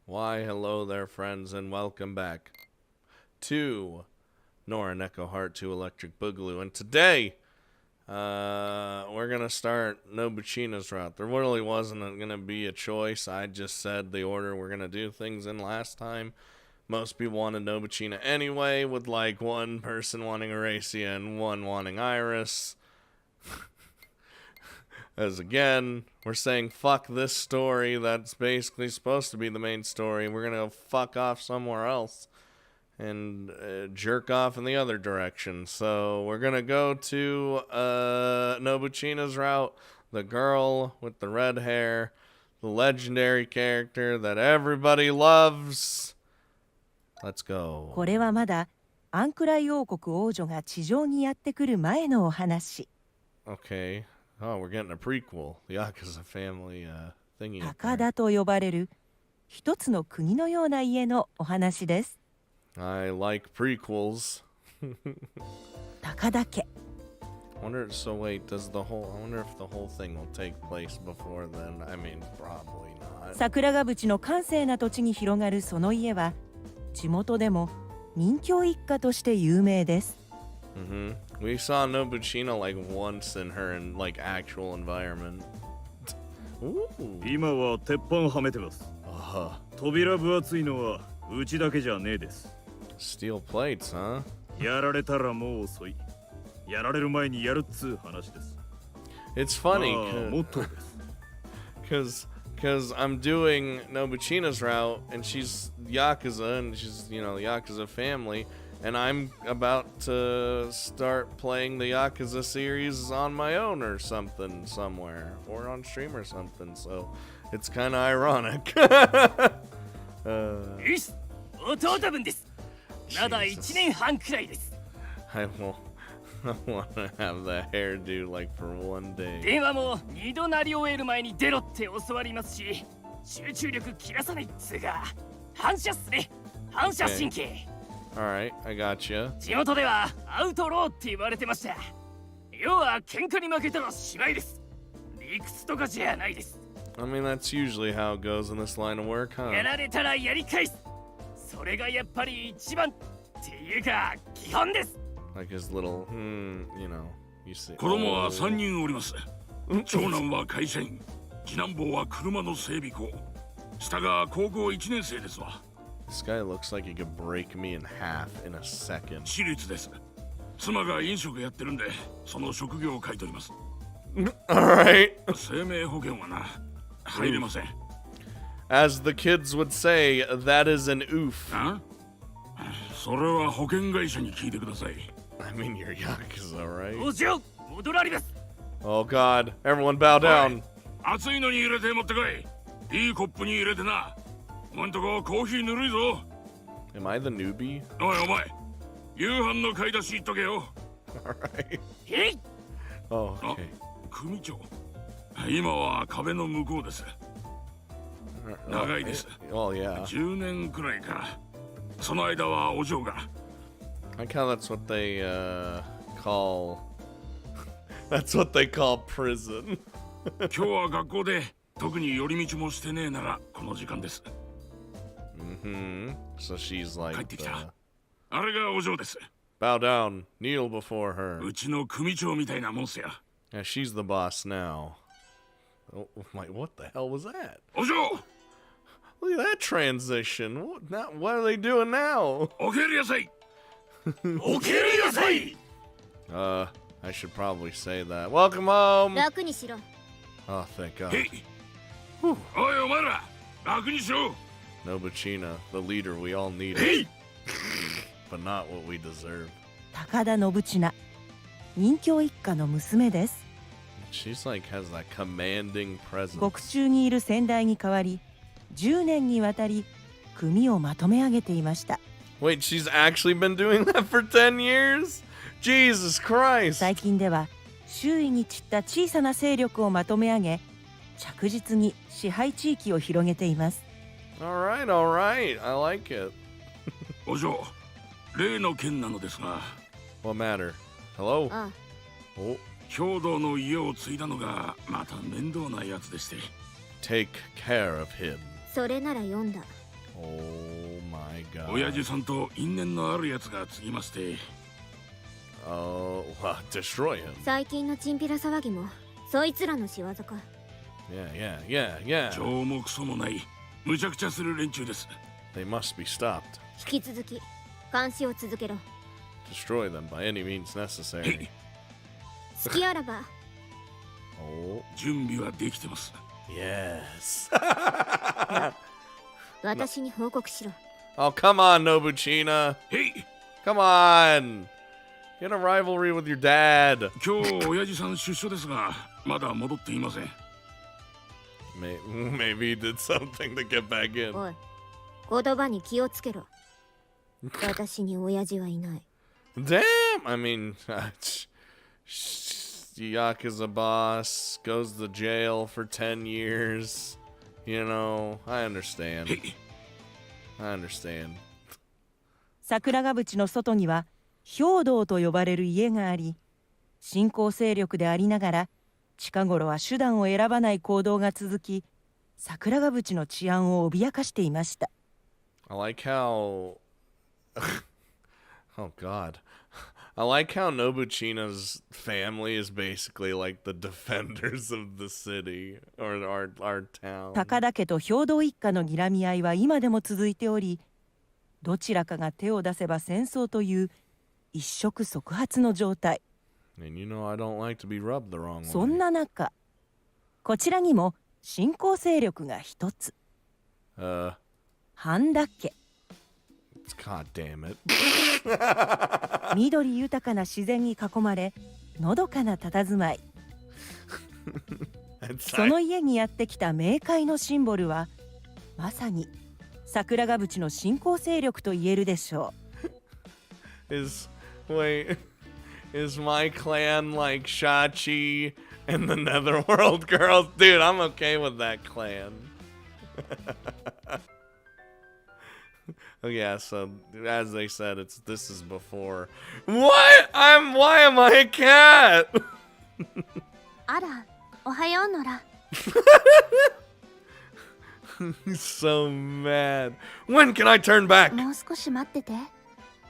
Why, hello there, friends, and welcome back to Nora Neko Heart 2 Electric Boogaloo. And today, we're going to start Nobuchina's route. There really wasn't going to be a choice. I just said the order we're going to do things in last time. Most people wanted Nobuchina anyway, with like one person wanting Erasia and one wanting Iris. As again, we're saying fuck this story that's basically supposed to be the main story. We're gonna fuck off somewhere else and jerk off in the other direction. So we're gonna go to Nobuchina's route, the girl with the red hair, the legendary character that everybody loves. Let's go. これはまだアンクライ王国王女が地上にやってくる前のお話。 Okay. Oh, we're getting a prequel. The Yakuza family thingy. 高田と呼ばれる一つの国のような家のお話です。 I like prequels. 高田家。 I wonder if the whole thing will take place before then. I mean, probably not. 桜ヶ淵の閑静な土地に広がるその家は地元でも民教一家として有名です。 We saw Nobuchina like once in her like actual environment. Ooh. 今は鉄板はめてます。扉分厚いのはうちだけじゃねえです。 Steel plates, huh? やられたらもう遅い。やられる前にやるっつう話です。 It's funny もっとです。 because I'm doing Nobuchina's route and she's Yakuza and she's, you know, Yakuza family. And I'm about to start playing the Yakuza series on my own or something somewhere. Or on stream or something. So it's kind of ironic. Jesus. I want to have the hairdo like for one day. Okay. Alright, I got you. 地元ではアウトローって言われてました。要は喧嘩に負けたらしまいです。理屈とかじゃないです。 I mean, that's usually how it goes in this line of work, huh? やられたらやり返す。それがやっぱり一番っていうか基本です。 Like his little, you know, you see. 子供は3人おります。長男は会社員、次男坊は車の整備工、下が高校1年生ですわ。 This guy looks like he could break me in half in a second. 私立です。妻が飲食やってるんで、その職業を書いております。Alright. 生命保険はな、入れません。As the kids would say, that is an oof. それは保険会社に聞いてください。I mean, you're Yakuza, right? お嬢、戻られます。 Oh god, everyone bow down. 熱いのに入れて持ってこい。いいコップに入れてな。おんとこコーヒーぬるいぞ。 Am I the newbie? おいお前、夕飯の買い出し行っとけよ。Alright. へい。 Oh, okay. 組長。今は壁の向こうです。長いです。Oh, yeah. 10年くらいか。その間はお嬢が。I like how that's what they call. That's what they call prison. 今日は学校で特に寄り道もしてねえならこの時間です。So she's like, 帰ってきた。あれがお嬢です。 bow down, kneel before her. うちの組長みたいなもんすや。Yeah, she's the boss now. Oh, wait, what the hell was that? お嬢 Look at that transition. What are they doing now? お帰りなさいお帰りなさい I should probably say that. Welcome home! 楽にしろ。 Oh, thank God. へいおいお前ら楽にしろ Nobuchina, the leader we all needed. へい But not what we deserve. 高田信千民教一家の娘です。 She's like has that commanding presence. 獄中にいる先代に代わり10年にわたり組をまとめ上げていました。 Wait, she's actually been doing that for 10 years? Jesus Christ! 最近では周囲に散った小さな勢力をまとめ上げ着実に支配地域を広げています。 Alright, alright. I like it. お嬢例の件なのですが What matter? Hello? ああ Oh, 兵道の家を継いだのがまた面倒なやつでして take care of him. それなら読んだ。Oh my 親 god. 父さんと因縁のあるやつが継ぎまして。 Oh, well, destroy him. 最近のチンピラ騒ぎもそいつらの仕業か。 Yeah. 情もクソもない無茶苦茶する連中です。 They must be stopped. 引き続き監視を続けろ。 Destroy them by any means necessary. 好きあらば Oh, 準備はできてます。 yes. 私に報告しろ。 Oh, come on, Nobuchina. へい、 Come on. Get a rivalry with your dad. 今日親父さん出所ですがまだ戻っていません。 Maybe he did something to get back in. おい、言葉に気をつけろ。私に親父はいない。 Damn! I mean, Yakuza boss goes to jail for 10 years. You know, I understand. へい、 I understand. 桜ヶ淵の外には兵道と呼ばれる家があり、新興勢力でありながら近頃は手段を選ばない行動が続き、桜ヶ淵の治安を脅かしていました。 I like how... oh, God. I like how Nobuchina's family is basically like the defenders of the city or our town. 高田家と兵道一家の睨み合いは今でも続いており、どちらかが手を出せば戦争という一触即発の状態。 And you know I don't like to be rubbed the wrong way. そんな中、こちらにも新興勢力が一つ。半田家。 God damn it. 緑豊かな自然に囲まれ、のどかな佇まい。その家にやってきた冥界のシンボルは、まさに桜ヶ淵の新興勢力と言えるでしょう。Wait, is my clan like Shachi and the Netherworld girls? Dude, I'm okay with that clan. Oh yeah, so as they said, this is before. What? Why am I a cat? あら、おはようノラ。 He's so mad. When can I turn back? もう少し待ってて。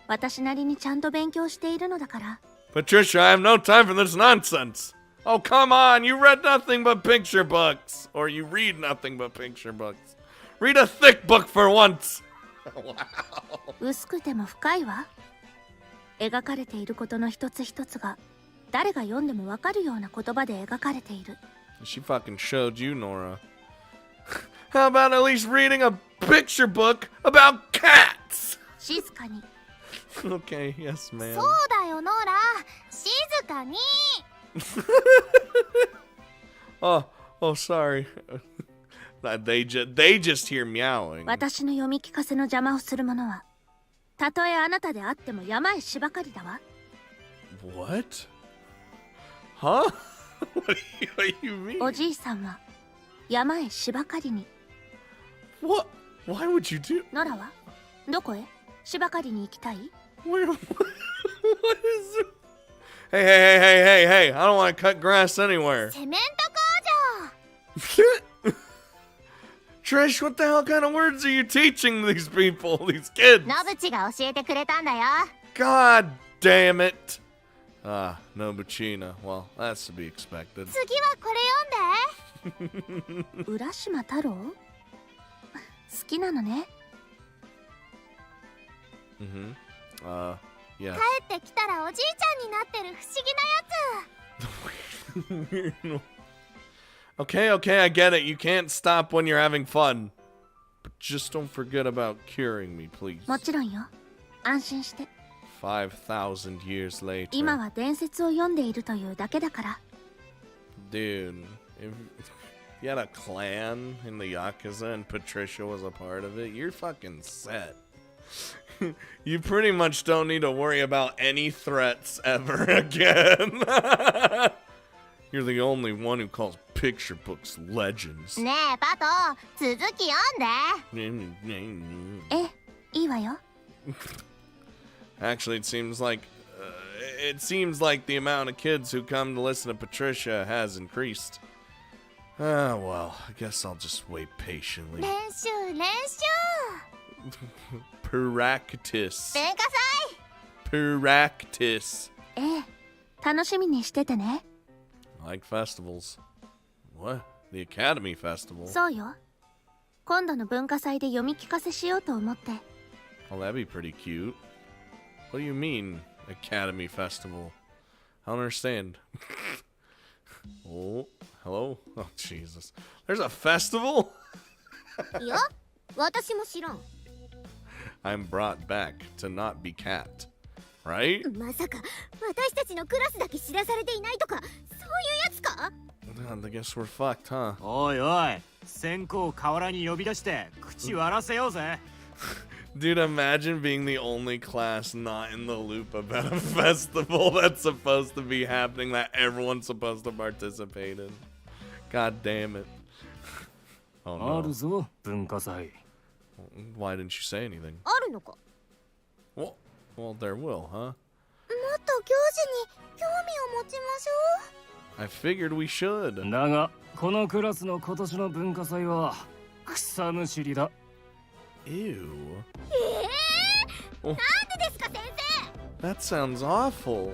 私なりにちゃんと勉強しているのだから。 Patricia, I have no time for this nonsense. Oh, come on. You read nothing but picture books. Or you read nothing but picture books. Read a thick book for once. Wow. 薄くても深いわ。描かれていることの一つ一つが誰が読んでもわかるような言葉で描かれている。 She fucking showed you, Nora. How about at least reading a picture book about cats? 静かに。 Okay, yes, ma'am. そうだよノラ。静かに。Oh, sorry. They just hear meowing. 私の読み聞かせの邪魔をする者は、たとえあなたであっても山へしばかりだわ。 What? Huh? What do you mean? おじいさんは山へしばかりに。 What? Why would you do? ノラはどこへしばかりに行きたい？ What is it? Hey! I don't want to cut grass anywhere. セメント工場。 Trish, what the hell kind of words are you teaching these people, these kids? ノブチが教えてくれたんだよ。 God damn it. Nobuchina. Well, that's to be expected. 次はこれ読んで。浦島太郎？好きなのね。 Yeah. 帰ってきたらおじいちゃんになってる不思議なやつ。 Okay, I get it. You can't stop when you're having fun. But just don't forget about curing me, please. もちろんよ。安心して。 5,000 years later. 今は伝説を読んでいるというだけだから。 Dude, if you had a clan in the Yakuza and Patricia was a part of it, you're fucking set. You pretty much don't need to worry about any threats ever again. You're the only one who calls picture books legends. ねえパト、続き読んで。いいわよ。 Actually, it seems like the amount of kids who come to listen to Patricia has increased. Well, I guess I'll just wait patiently. 練習。Practice. 文化祭 Practice. ええ、楽しみにしててね。 Like festivals. What? The Academy Festival? そうよ。今度の文化祭で読み聞かせしようと思って。 Oh, that'd be pretty cute. What do you mean, Academy Festival? I don't understand. Oh, hello? Oh, Jesus. There's a festival? いや、私も知らん。 I'm brought back to not be cat. Right? まさか私たちのクラスだけ知らされていないとか、そういうやつか？ I guess we're fucked, huh? おいおい、先行河原に呼び出して口割らせようぜ。 Dude, imagine being the only class not in the loop about a festival that's supposed to be happening that everyone's supposed to participate in. God damn it. Oh あ no. るぞ、文化祭。 Why didn't you say anything? あるのか？ Well, there will, huh? もっと行事に興味を持ちましょ I figured we should. だが、このクラスの今年の文化祭は草むしりだ。 Ew. う。なんでですか先 That sounds awful.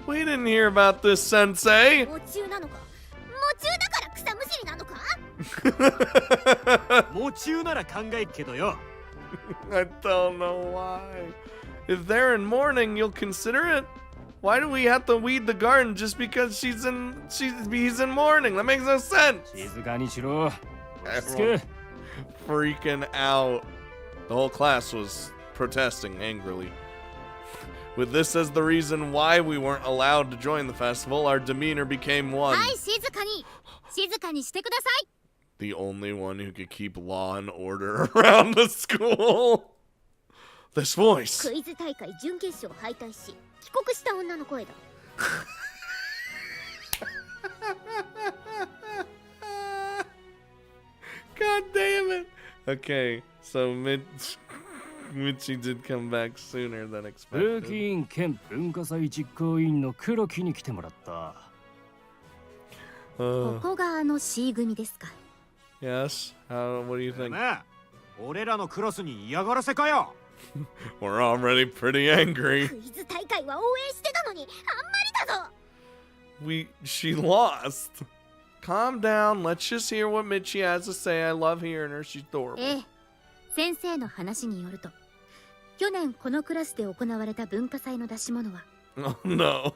We didn't hear about this, Sensei. 生？夢中なのか？夢中だから草むしりなのか？夢中なら考えっけどよ。 I don't know why. If they're in mourning, you'll consider it? Why do we have to weed the garden just because he's in mourning? That makes no sense. 静かにしろ。落ち着 Everyone け。 freaking out. The whole class was protesting angrily. With this as the reason why we weren't allowed to join the festival, our demeanor became one. はい、静かに。静かにしてください。 The only one who could keep law and order around the school. This voice. クイズ大会準決勝敗退し、帰国した女の声だ。 God damn it. Okay, so Michi did come back sooner than ルーキ expected. ー員兼文化祭実行委員の黒木に来てもらった。ここがあの C 組ですか。 Yes? What do you think? ねえ、俺らのクラスに嫌がらせかよ。 We're already pretty angry. クイズ大会は応援してたのに、あんまりだぞ。 She lost. Calm down. Let's just hear what Michi has to say. I love hearing her. She's adorable. ええ、先生の話によると、去年このクラスで行われた文化祭の出し物は Oh no.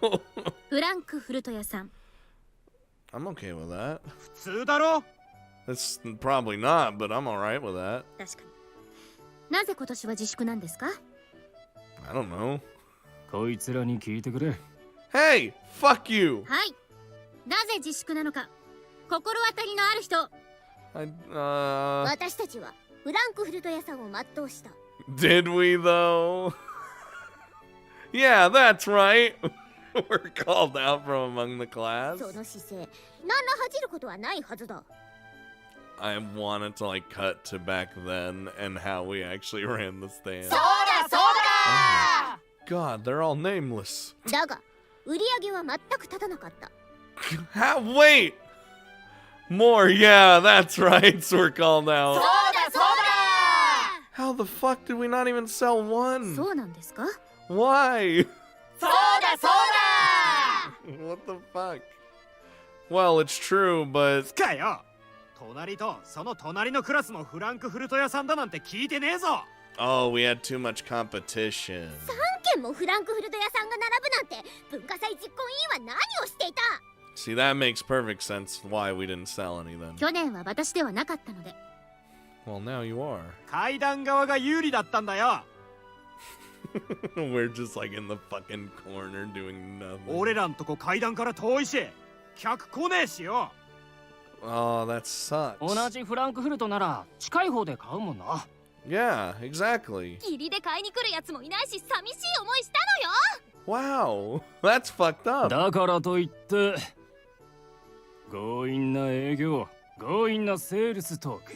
フランクフルト屋さん。 I'm okay with that. 普通だろ。 It's probably not, but I'm alright with that. 確かに。なぜ今年は自粛なんですか？ I don't know. こいつらに聞いてくれ。 Hey! Fuck you! はい。なぜ自粛なのか、心当たりのある人。 私たちはフランクフルト屋さんを全うした。 Did we though? Yeah, that's right. We're called out from among the class. その姿勢、何ら恥じることはないはずだ。 I wanted to like cut to back then and how we actually ran the stand. そうだそうだ。 God, they're all nameless. だが、売り上げは全く立たなかった。 Wait! More, yeah, that's right. So we're called そう out. だそうだ。 How the fuck did we not even sell one? そうなんですか？ Why? そうだそうだ。 What the fuck? Well, it's true, but かよ。隣とその隣のクラスもフランクフルト屋さんだなんて聞いてねえぞ。 oh, we had too much competition. 3軒もフランクフルト屋さんが並ぶなんて、文化祭実行委員は何をしていた？ See, that makes perfect sense why we didn't sell any then. 去年は私ではなかったので。 Well, now you are. 階段側が有利だったんだよ。 We're just like in the fucking corner doing nothing. 俺らんとこ階段から遠いし、客来ねえしよ。 Oh, that sucks. 同じフランクフルトなら近い方で買うもんな。 Yeah, exactly. 義理で買いに来るやつもいないし、寂しい思いしたのよ。 Wow, that's fucked up. だからといって強引な営業、強引なセールストーク、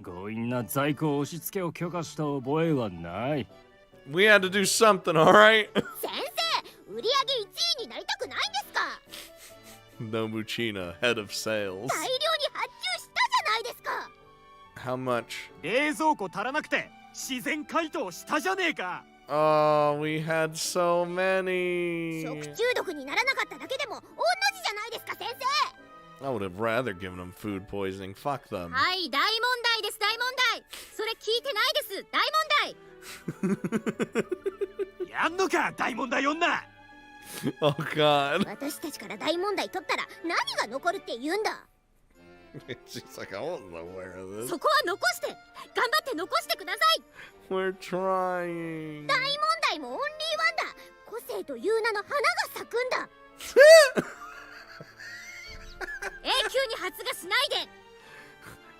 強引な在庫押し付けを許可した覚えはない。 We had to do something, alright? 先生、売り上げ1位になりたくないんですか？ Nobuchina, head of sales. 大量に発注したじゃないですか。How much? 冷蔵庫足らなくて自然解凍したじゃねえか。 Oh, we had so many. 食中毒にならなかっただけでも同じじゃないですか先生。 I would have rather given them food poisoning. Fuck them. はい大問題です大問題。それ聞いてないです大問題。やんのか大問題女。 Oh God. 私たちから大問題取ったら何が残るって言うんだ。 She's like, I wasn't aware of this. そこは残して頑張って残してください。 We're trying. 大問題もオンリーワンだ。個性という名の花が咲くんだ。永久に発芽しない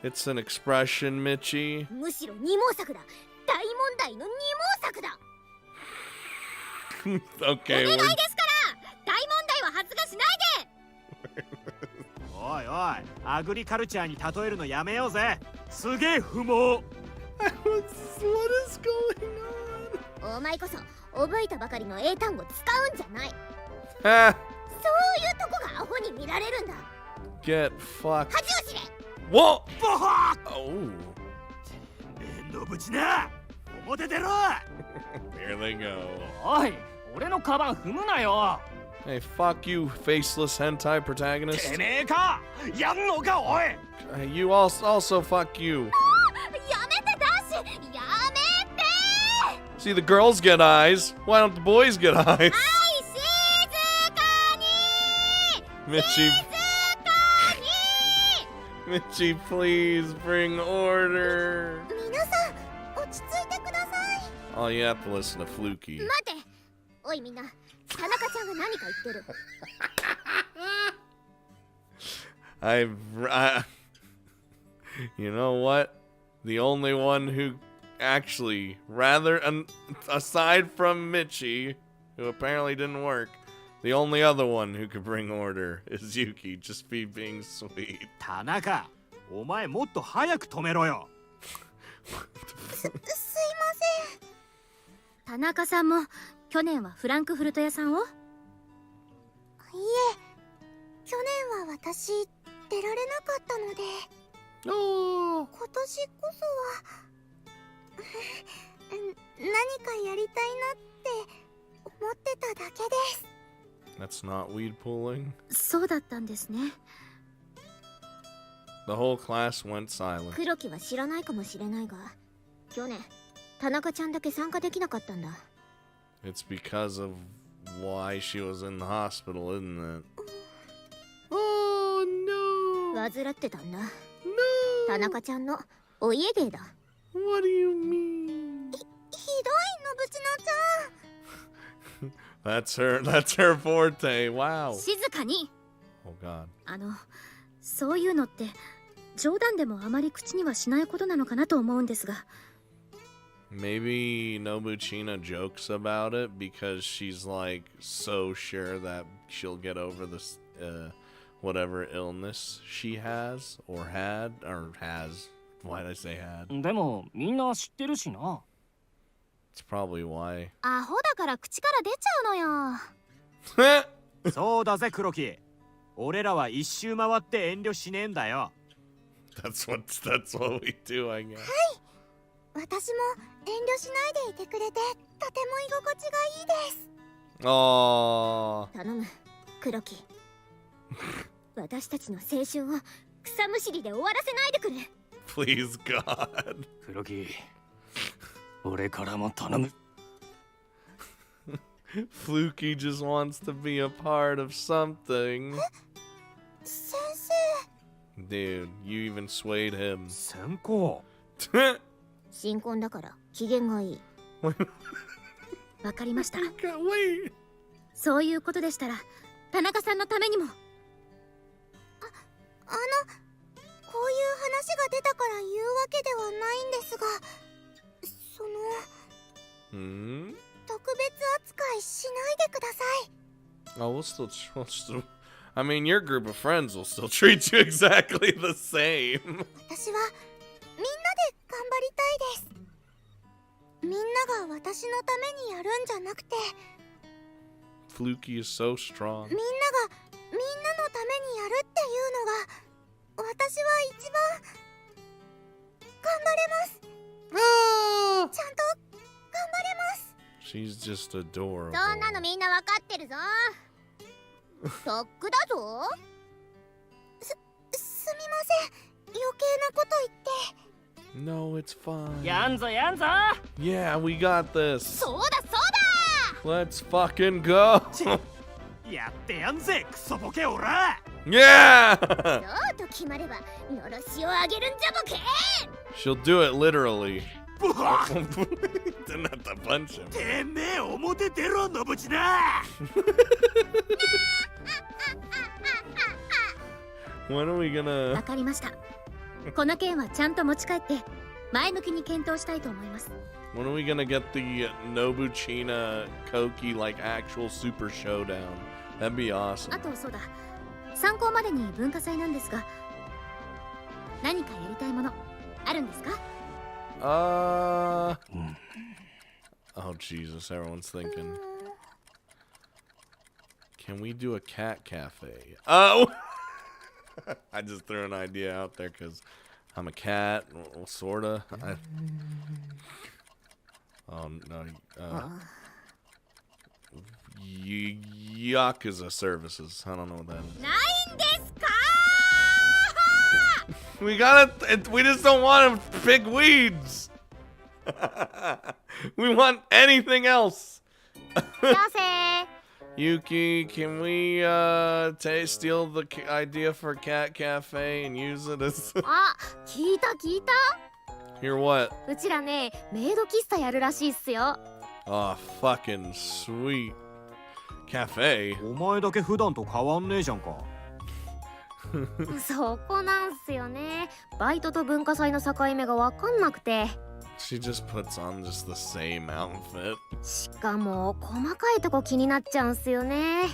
で。 It's an expression, Mitchie. むしろ二毛作だ。大問題の二毛作だ。 Okay. お願い We're... ですから大問題は発芽しないで。おいおい、アグリカルチャーに例えるのやめようぜ。すげえ不毛。 What is going お前こそ覚えたばかりの英単語使うんじゃない。 on? Ah, そういうとこがアホに見られるんだ。 get fucked. 恥を知れ。 Whoa! ボホー。 Oh. ノブチナ、表出ろ。 Here they go. おい、俺のカバン踏むなよ。 Hey, fuck you, faceless hentai protagonist. てめえか、やんのかおい。 Hey, you also fuck you. やめてダッシュやめて。 See, the girls get eyes. Why don't the boys get eyes? はい静かに Mitchie, 静かに。 Mitchie, please bring order. 皆さん落ち着いてください。 Oh, you have to listen to Fluky. 待て。おいみんな田中ちゃんが何か言ってる。 You know what? The only one who actually, aside from Mitchie, who apparently didn't work, the only other one who could bring order is Yuki, just being sweet. 田中、お前もっと早く止めろよ。すいません。田中さんも去年はフランクフルト屋さんを？いえ、去年は私出られなかったので、 Oh. 今年こそは何かやりたいなって思ってただけです。 That's not weed pulling. そうだったんですね。 The whole class went silent. 黒木は知らないかもしれないが、去年田中ちゃんだけ参加できなかったんだ。 It's because of why she was in the hospital, isn't it? Oh no! 患ってたんだ。 No! 田中ちゃんのお家芸だ。 What do you mean? ひどいのぶちのちゃん。 That's her forte. Wow. 静かに。 Oh god. そういうのって冗談でもあまり口にはしないことなのかなと思うんですが。 Maybe Nobuchina jokes about it because she's like so sure that she'll get over this whatever illness she has or had or has. Why did I say had? でもみんな知ってるしな。 It's probably why. アホだから口から出ちゃうのよ。そうだぜ黒木。俺らは一周回って遠慮しねえんだよ。That's what we do, I guess. 私も遠慮しないでいてくれてとても居心地がいいです。 Oh. 頼む黒木。私たちの青春を草むしりで終わらせないでくれ。 Please God. 黒木、俺からも頼む。 Fluky just wants to be a part of something. 先生。 Dude, you even swayed him. 先行。新婚だから機嫌がいい。わかりました。 Wait. そういうことでしたら田中さんのためにも。こういう話が出たから言うわけではないんですが、Hmm? 特別扱いしないでください。 Oh, we'll still. I mean, your group of friends will still treat you exactly the same. 私はみんなで頑張りたいです。みんなが私のためにやるんじゃなくて、 Fluky is so strong. みんなのためにやるっていうのが私は一番 Ah! ちゃんと頑張れます。 She's just adorable. そんなのみんなわかってるぞ。とっくだぞ。すみません、余計なこと言って。 No, it's fine. やんぞやんぞ。 Yeah, we got this. そうだそうだ。 Let's fucking go. やってやんぜクソボケオラ Yeah! そうと決まればのろしをあげるんじゃボケ。 She'll do it literally. Didn't have to punch him. てめえ表出ろノブチナ When are we わ gonna... かりました。この件はちゃんと持ち帰って前向きに検討したいと思います。 When are we gonna get the Nobuchina Koki, like, actual super showdown? That'd be awesome. あとそうだ、参考までに文化祭なんですが、何かやりたいものあるんですか？ Oh, Jesus, everyone's thinking. Can we do a cat cafe? Oh! I just threw an idea out there because I'm a cat, well, sorta. Oh, no. Yakuza services. I don't know what that is. ないんですか？ We just don't want to pick weeds. We want anything else. どうせ。 Yuki, can we steal the idea for Cat Cafe and use it as あ、聞いた聞いた。 Hear what? うちらね、メイド喫茶やるらしいっすよ。 Oh, fucking sweet. Cafe? お前だけ普段と変わんねえじゃんか そこなんすよね。バイトと文化祭の境目がわかんなくて。 She just puts on just the same outfit. しかも細かいとこ気になっちゃうんすよね。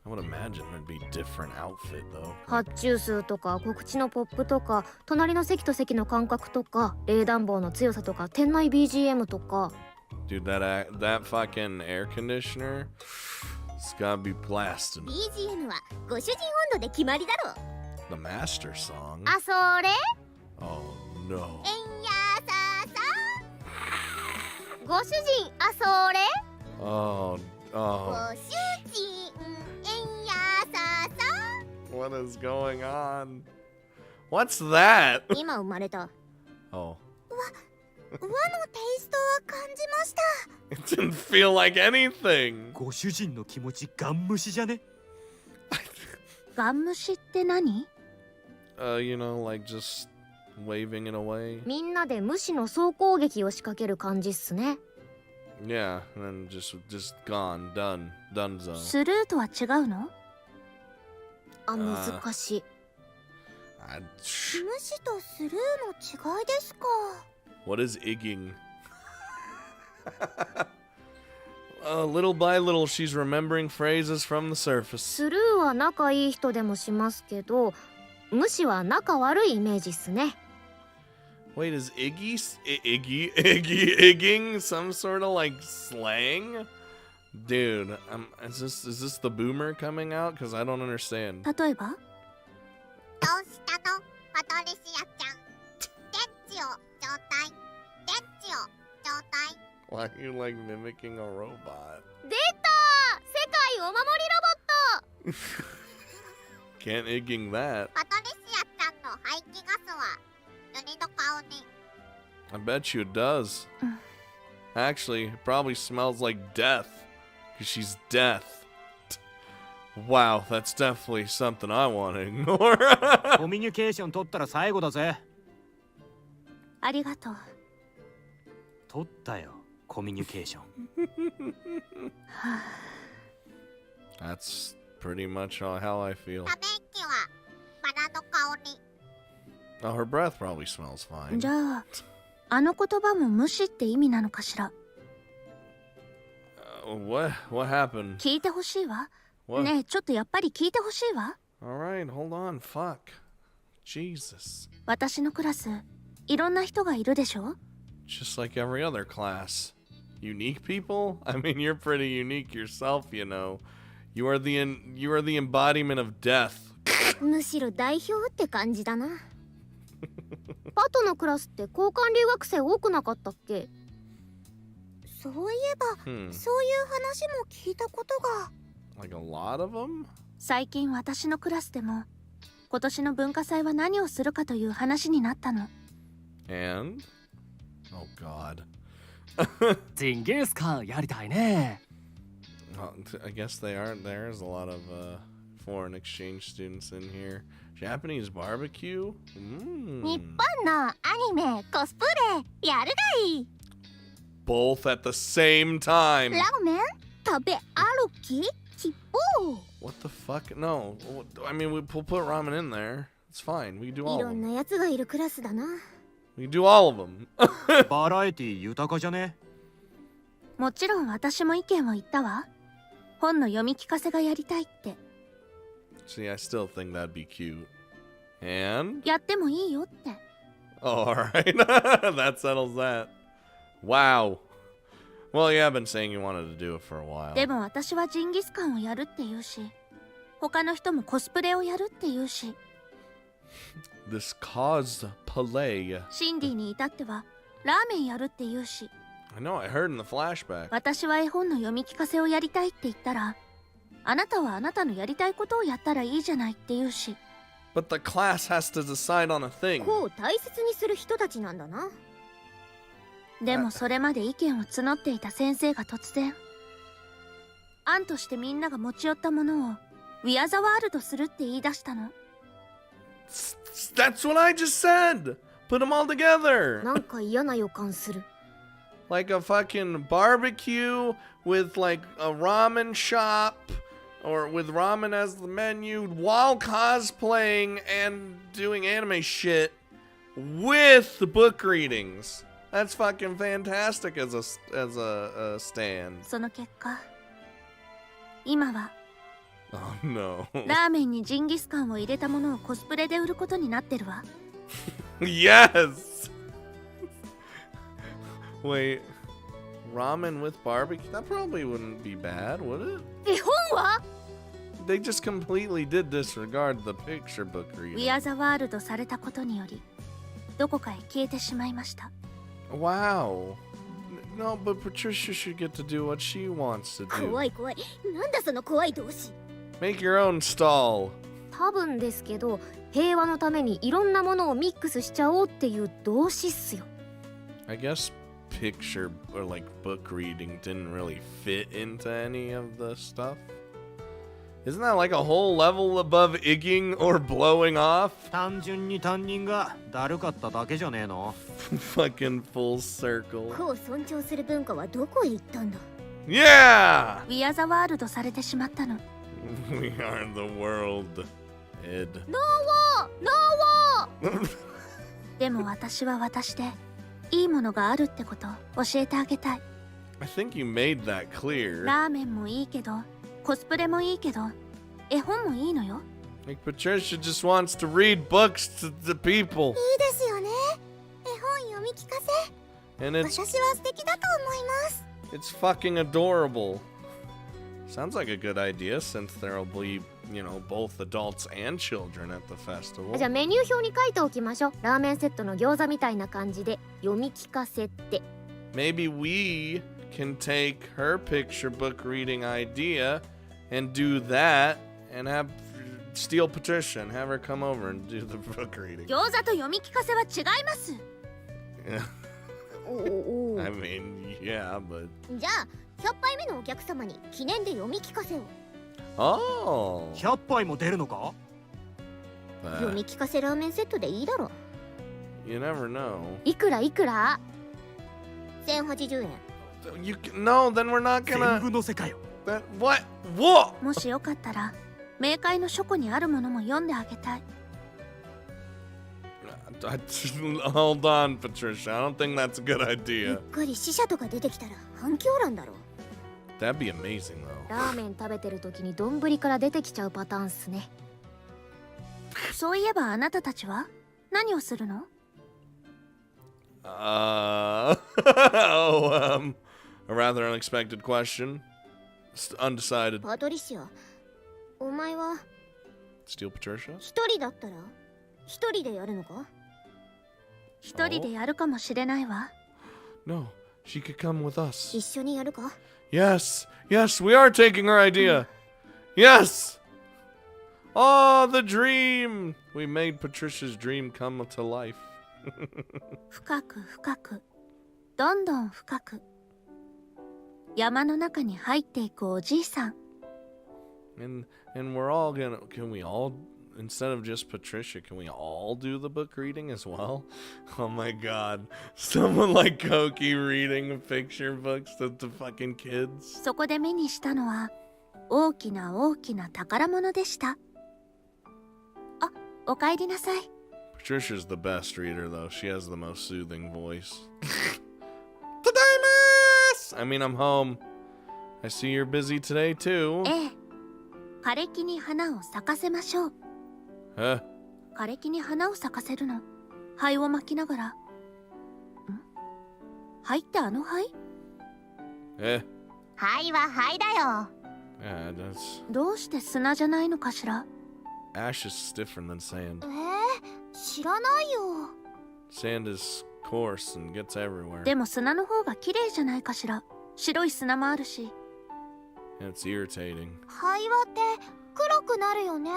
I would imagine there'd be different outfit though. 発注数とか告知のポップとか隣の席と席の間隔とか冷暖房の強さとか店内 BGM とか。 Dude, that fucking air conditioner, it's gotta be blasting. BGM はご主人温度で決まりだろ。 The master song? あ、それ Oh no. えんやささ。ご主人、あ、それ Oh, ご oh. 主人、えんやささ。 What is going on? What's that? 今生まれた。 Oh. 和のテイストは感じました。 It didn't feel like anything. ご主人の気持ちガン無視じゃね ガン虫って何？ You know, like just waving it away. みんなで無視の総攻撃を仕掛ける感じっすね。 Yeah, and then just gone, donezo. スルーとは違うの？あ、難しい。 無視とスルーの違いですか。 What is igging? Little by little, she's remembering phrases from the surface. スルーは仲いい人でもしますけど、無視は仲悪いイメージっすね。 Wait, is igging some sort of like slang? Dude, is this the boomer coming out? Because I don't understand. 例えば？どうしたのパトリシアちゃん。電池を状態。電池を状態。 Why are you like mimicking a robot? 出た！世界お守りロボット。 Can't igging that. パトリシアちゃんの排気ガスはユニの顔に。 I bet you it does. Actually, it probably smells like death. Because she's death. Wow, that's definitely something I want to ignore. コミュニケーション取ったら最後だぜありがとう。取ったよコミュニケーション That's pretty much how I feel. ため息はバラの顔に。 Oh, her breath probably smells fine. じゃあ、あの言葉も無視って意味なのかしら。What happened? 聞いてほしいわ。 What? ねえ、ちょっとやっぱり聞いてほしいわ。 Alright, hold on. Fuck. Jesus. 私のクラス、いろんな人がいるでしょ？ Just like every other class. Unique people? I mean, you're pretty unique yourself, you know. You are the embodiment of death. むしろ代表って感じだな。パトのクラスって交換留学生多くなかったっけ？そういえば、そういう話も聞いたことが。Like a lot of them? 最近私のクラスでも今年の文化祭は何をするかという話になったの。And? Oh god. ジンギスカンやりたいね。I guess there's a lot of foreign exchange students in here. Japanese barbecue? 日本のアニメコスプレやるがいい。 Both at the same time. ラーメン食べ歩き希望。 What the fuck? No. I mean, we'll put ramen in there. It's fine. We can do all い of ろん them. なやつがいるクラスだな。 We can do all of them. バラエティ豊かじゃね？もちろん私も意見を言ったわ。本の読み聞かせがやりたいって。 See, I still think that'd be cute. And? やってもいいよって。 Oh, alright. That settles that. Wow. Well, yeah, I've been saying you wanted to do it for a while. でも私はジンギスカンをやるって言うし、他の人もコスプレをやるって言うし、 This cosplay. シンディに至ってはラーメンやるって言うし、 I know, I heard in the flashback. 私は絵本の読み聞かせをやりたいって言ったら、あなたはあなたのやりたいことをやったらいいじゃないって言うし。 But the class has to decide on a thing. こう大切にする人たちなんだな。でもそれまで意見を募っていた先生が突然、案としてみんなが持ち寄ったものをウィアザワールドするって言い出したの。 That's what I just said! Put them all together! なんか嫌な予感する。 Like a fucking barbecue with like a ramen shop or with ramen as the menu while cosplaying and doing anime shit with book readings. That's fucking fantastic as a stand. その結果、今は Oh no. ラーメンにジンギスカンを入れたものをコスプレで売ることになってるわ。Yes! Wait, ramen with barbecue? That probably wouldn't be bad, would it? 絵本は They just completely did disregard the picture book ウ reading. ィアザワールドされたことにより、どこかへ消えてしまいました。 Wow. No, but Patricia should get to do what she wants to do. 怖い。なんだその怖い動詞。 Make your own stall. 多分ですけど、平和のためにいろんなものをミックスしちゃおうっていう動詞っすよ。 I guess picture or like book reading didn't really fit into any of the stuff. Isn't that like a whole level above igging or blowing off? 単純に担任がだるかっただけじゃねえの？ Fucking full circle. 個を尊重する文化はどこへ行ったんだ？ Yeah! ウィアザワールドされてしまったの。 We are the world, Ed. ノーでも私は私でいいものがあるってことを教えてあげたい。 I think you made that clear. ラーメンもいいけど、コスプレもいいけど、絵本もいいのよ。 Like Patricia just wants to read books to the people. いいですよね。絵本読み聞かせ。 And 私は素敵だと思います。 it's fucking adorable. Sounds like a good idea since there'll be, you know, both adults and children at the festival. じゃあメニュー表に書いておきましょう。ラーメンセットの餃子みたいな感じで読み聞かせって。 Maybe we can take her picture book reading idea and do that and have steal Patricia and have her come over and do the book reading. 餃子と読み聞かせは違います。 Yeah. お I mean, yeah, but じゃあ100杯目のお客様に記念で読み聞かせを。 oh, 100杯も出るのか？読み聞かせラーメンセットでいいだろ。 you never know. いくら ?1080 円。 You can, no, then we're not 全 gonna. 部の世界を。 That what? What? もしよかったら冥界の書庫にあるものも読んであげたい。 Hold on, Patricia. I don't think that's a good うっ idea. かり死者とか出てきたら反響欄だろ。 That'd be amazing, though. ラーメン食べてる時に丼から出てきちゃうパターンっすね。そういえばあなたたちは何をするの？ Oh, a rather unexpected question. Undecided. パトリシア、お前は Steal Patricia? 一人だったら一人でやるのか？一一人でやるかもしれないわ。 No, she could come with us. 一緒にやるか？ Yes, yes, we are taking her idea. Yes! Oh, the dream! We made Patricia's dream come to life. 深く深く、どんどん深く、山の中に入っていくおじいさん。 And we're all gonna... Can we all... Instead of just Patricia, can we all do the book reading as well? Oh my god. Someone like Koki reading picture books to the fucking kids. そこで目にしたのは大きな大きな宝物でした。あ、お帰りなさい。 Patricia's the best reader, though. She has the most soothing voice. Tadaimas! I mean, I'm home. I see you're busy today, too. ええ、枯れ木に花を咲かせましょう。 Huh? 枯れ木に花を咲かせるの。灰を巻きながら。ん？灰ってあの灰？ Eh? はいははいだよ。 Yeah, that's... どうして砂じゃないのかしら？ Ash is different than sand. 知らないよ。 Sand is coarse and gets everywhere. でも砂の方が綺麗じゃないかしら。白い砂もあるし。 And it's irritating. 灰はって黒くなるよね。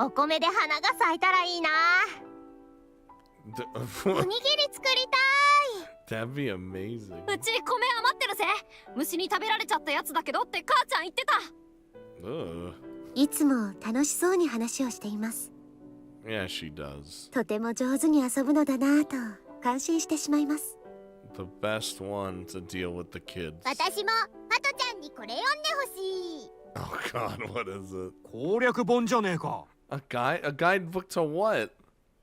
お米で花が咲いたらいいな。おにぎり作りたい。 That'd be amazing. うち米余ってるぜ。虫に食べられちゃったやつだけどって母ちゃん言ってた。 Ugh. いつも楽しそうに話をしています。 Yeah, she does. とても上手に遊ぶのだなぁと感心してしまいます。 The best one to deal with the kids. 私もパトちゃんにこれ読んでほしい。 Oh god, what is it? 攻略本じゃねえか。 A guidebook to what?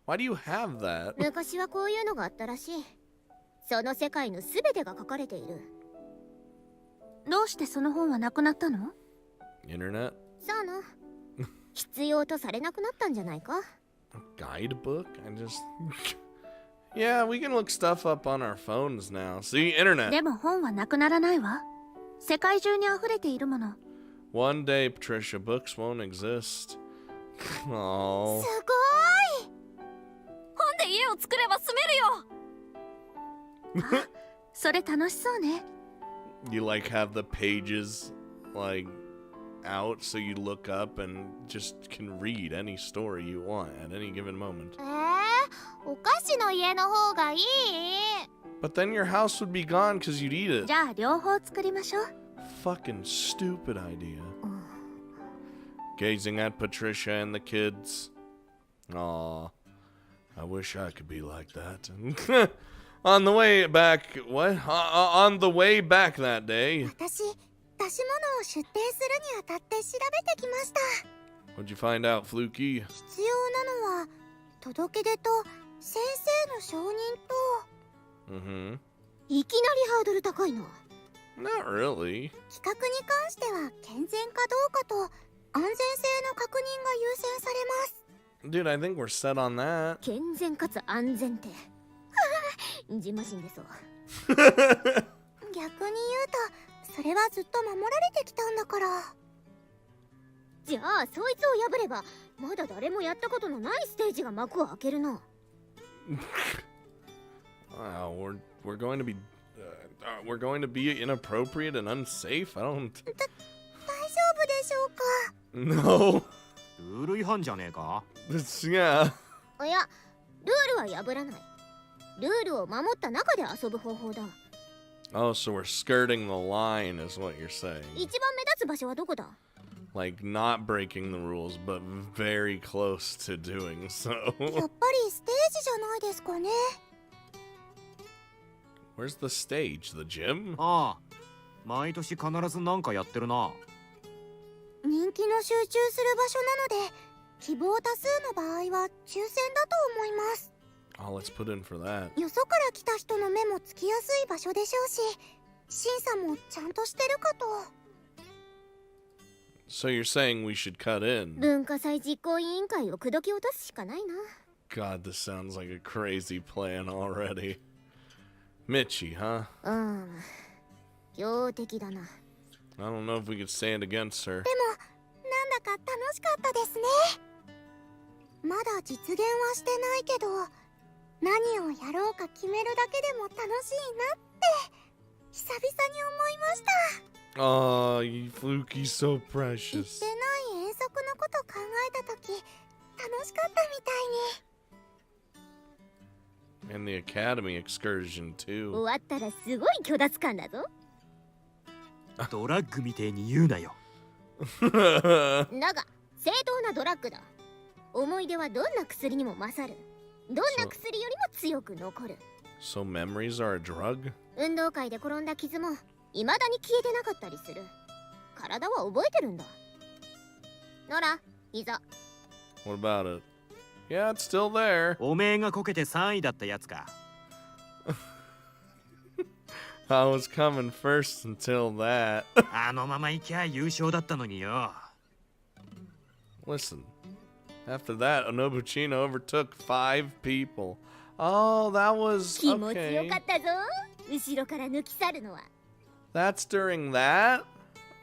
Why do you have that? 昔はこういうのがあったらしい。その世界のすべてが書かれている。どうしてその本はなくなったの？ Internet? そうな。必要とされなくなったんじゃないか。A guidebook? I just... Yeah, we can look stuff up on our phones now. See, internet. でも本はなくならないわ。世界中に溢れているもの。 One day, Patricia, books won't exist. Oh. すごい。本で家を作れば住めるよ。それ楽しそうね。 You like have the pages like out so you look up and just can read any story you want at any given moment. お菓子の家の方がいい。 But then your house would be gone because you'd eat it. じゃあ両方作りましょう。 Fucking stupid idea. Gazing at Patricia and the kids. Aw. I wish I could be like that. On the way back, what? On the way back that day. 私、出し物を出店するにあたって調べてきました。 What'd you find out, Fluky? 必要なのは届け出と先生の承認と。Mm-hmm. いきなりハードル高いな。 Not really. 企画に関しては健全かどうかと安全性の確認が優先されます。 Dude, I think we're set on that. 健全かつ安全ってじましんでそう。逆に言うとそれはずっと守られてきたんだから。じゃあそいつを破ればまだ誰もやったことのないステージが幕を開けるの。Wow, we're going to be we're going to be inappropriate and unsafe. I don't. 大丈夫でしょうか。 No. ルール違反じゃねえか。 Yeah. いや、ルールは破らない。ルールを守った中で遊ぶ方法だ。 Oh, so we're skirting the line, is what you're saying. 一番目立つ場所はどこだ？ Like not breaking the rules, but very close to doing so. やっぱりステージじゃないですかね。 Where's the stage? The gym? ああ、毎年必ずなんかやってるな。人気の集中する場所なので、希望多数の場合は抽選だと思います。 Oh, let's put in for that. よそから来た人の目もつきやすい場所でしょうし、審査もちゃんとしてるかと。 So you're saying we should cut in? 文化祭実行委員会を口説き落とすしかないな。 God, this sounds like a crazy plan already. Mitchie, huh? 強敵だな。 I don't know if we could stand against her. でも、なんだか楽しかったですね。まだ実現はしてないけど、何をやろうか決めるだけでも楽しいなって久々に思いました。 Oh, Fluky's so 言って precious. ない遠足のこと考えた時楽しかったみたいに。 And the academy excursion, 終 too. わったらすごい虚脱感だぞ。ドラッグみてえに言うなよ。だが正当なドラッグだ。思い出はどんな薬にも勝る。どんな薬よりも強く残る。 So memories are a drug? 運動会で転んだ傷も未だに消えてなかったりする。体は覚えてるんだ。ならいざ。 What about it? Yeah, it's still there. おめえがこけて3位だったやつか。I was coming first until that. あのまま行きゃ優勝だったのによ。Listen, after that, Nobuchina overtook 5 people. Oh, that was 気持ちよ okay. かったぞ。後ろから抜き去るのは。 That's during that?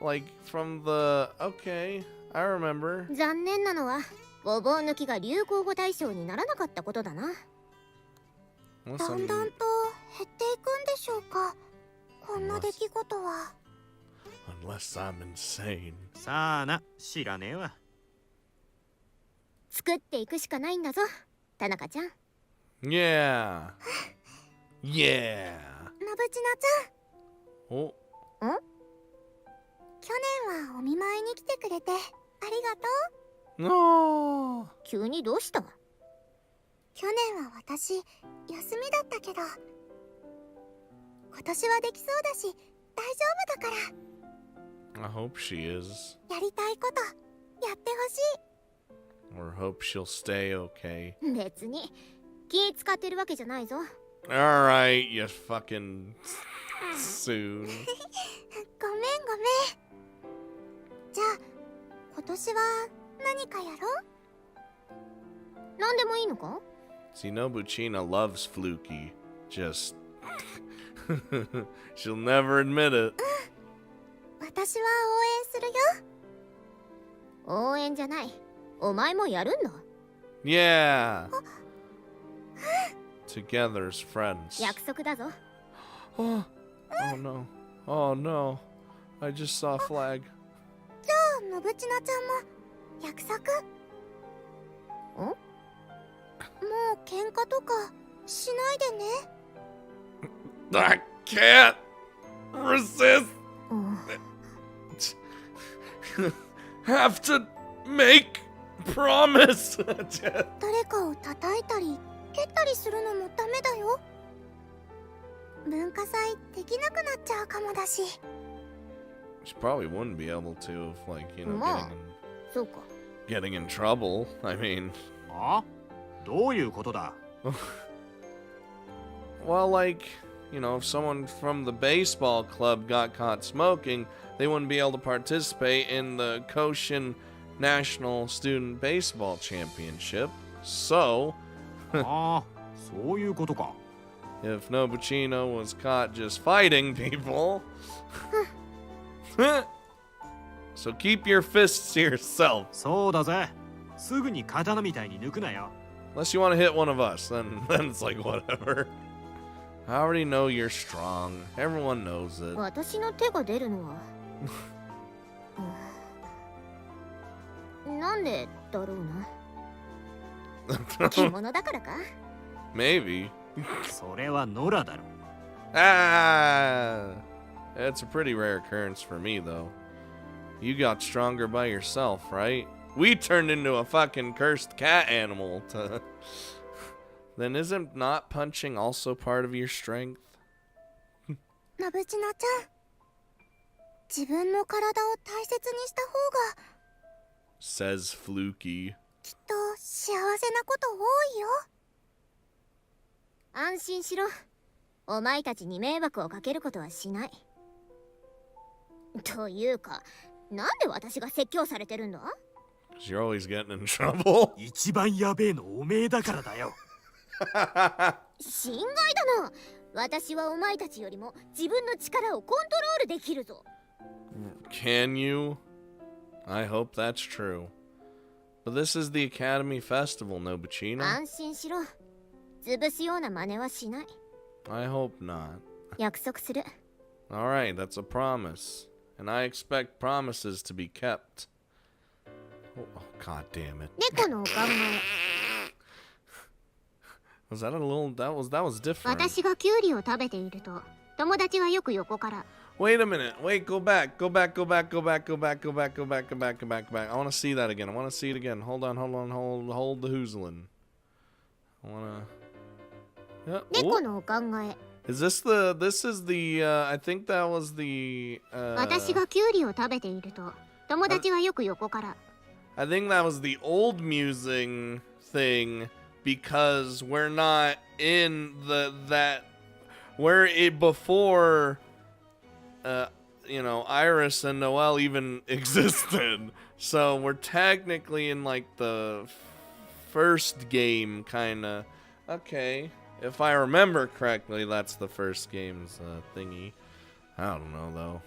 Like from the okay, I remember. 残念なのはごぼう抜きが流行語大賞にならなかったことだな。 Unless だんだ I'm, んと減っていくんでしょうか、こんな出来事は。 unless I'm insane. さあな、知らねえわ。作っていくしかないんだぞ、田中ちゃん。 Yeah. Yeah. のぶちなちゃん、 Oh, 去年はお見舞いに来てくれてありがとう。 no. 急にどうした？去年は私休みだったけど、今年はできそうだし大丈夫だから I hope she is. やりたいことやってほし Or hope she'll stay okay. い。別に気使ってるわけじゃないぞ。 Alright, you fucking soon. ごめんごめん。じゃあ今年は何かやろう？何でもいいのか？ See, Nobuchina loves Fluky. Just. She'll never admit it. 私は応援するよ。応援じゃない。お前もやるんだ。 Yeah. Together as friends. 約束だぞ。 Oh, oh no. Oh no. I just saw a flag. じゃあのぶちなちゃんも約束？ん？もう喧嘩とかしないでね。 I can't resist. うん Have to make promise. 誰かを叩いたり蹴ったりするのもダメだよ。文化祭できなくなっちゃうかもだし。 She probably wouldn't be able to if, like, you know, Ma. そうか。 getting in trouble. I mean, あ？どういうことだ？ well, like, you know, if someone from the baseball club got caught smoking, they wouldn't be able to participate in the Koshin National Student Baseball Championship. So, ああ、そういうことか。 if Nobuchina was caught just fighting people, so keep your fists to yourself. そうだぜ。すぐに刀みたいに抜くなよ。 Unless you want to hit one of us, then it's like whatever. I already know you're strong. Everyone knows it. 私の手が出るのはなんでだろうな。着物だからか？ Maybe. それは野良だろ。 Ah! It's a pretty rare occurrence for me, though. You got stronger by yourself, right? We turned into a fucking cursed cat animal to... Then isn't not punching also part of your strength? のぶちなちゃん、自分の体を大切にした方が Says Fluky. きっと幸せなこと多いよ。安心しろ。お前たちに迷惑をかけることはしない。というか、なんで私が説教されてるんだ？ 'Cause you're always getting in trouble. 一番やべえのおめえだからだよ。心外だな。私はお前たちよりも自分の力をコントロールできるぞ。 Can you? I hope that's true. But this is the Academy Festival, Nobuchina. 安心しろ。潰すような真似はしない。 I hope not. 約束する。 Alright, that's a promise. And I expect promises to be kept. Oh, god damn it. 猫のお考え。 Was that a little... That was different. 私がキュウリを食べていると、友達はよく横から。 Wait a minute. Wait, go back. Go back, go back, go back, go back, go back, go back, go back, go back, go back. I want to see that again. I want to see it again. Hold on, hold the hoozlin. I want to... Yeah. 猫のお考え。 Is this is the, I think that was the, 私がキュウリを食べていると、友達はよく横から。 I think that was the old musing thing because we're not in we're before, you know, Iris and Noelle even existed. So we're technically in like the first game kinda. Okay. If I remember correctly, that's the first game's thingy. I don't know though.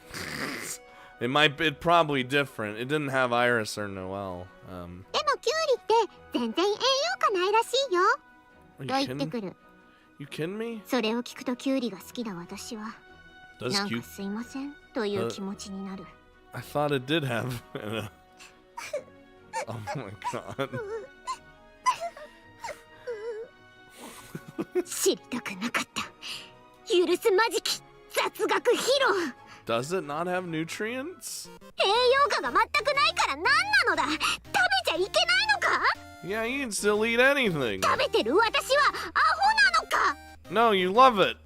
It probably different. It didn't have Iris or Noelle. でもキュウリって全然栄養価ないらしいよ。 Are と you 言ってく kidding? る。 You kidding me? それを聞くとキュウリが好きな私は、 Does なんか cute? すいませんという気持ちになる。 I thought it did have. Oh my god. 知りたくなかった。許すまじき雑学披露。 Does it not have nutrients? 栄養価が全くないから何なのだ。食べちゃいけないのか？ Yeah, you can still eat anything. 食べてる私はアホなのか？ No, you love it.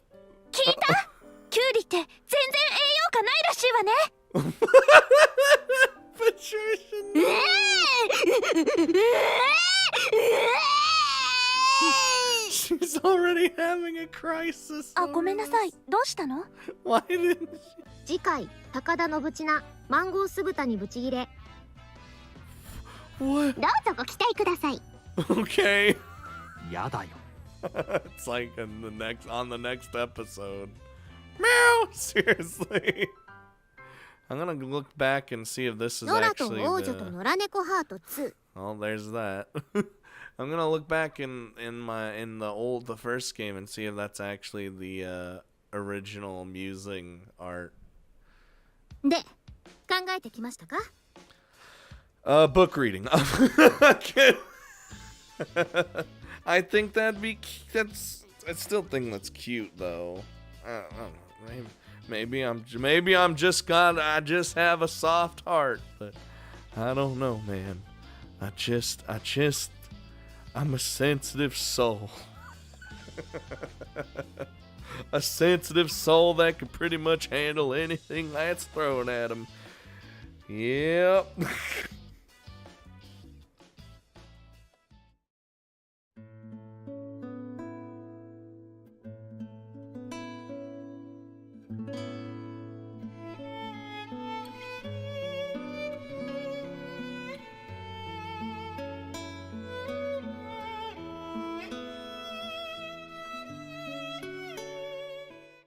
聞いた？キュウリって全然栄養価ないらしいわね。 She's already having a crisis. あ、ごめんなさい。どうしたの？ Why didn't she? 次回高田信千マンゴー酢豚にブチギレ。 What? どうぞご期待ください。 Okay. やだよ。 It's like on the next episode. Meow. Seriously. I'm gonna look back and see if this is ノラと actually 王女と the... 野良猫ハート2。 Oh, there's that. I'm gonna look back in the first game and see if that's actually the original musing art. で、考えてきましたか？ Book reading. I think that's I still think that's cute though. I don't know. Maybe I just have a soft heart, but I don't know, man. I'm a sensitive soul. A sensitive soul that can pretty much handle anything that's thrown at him. Yep.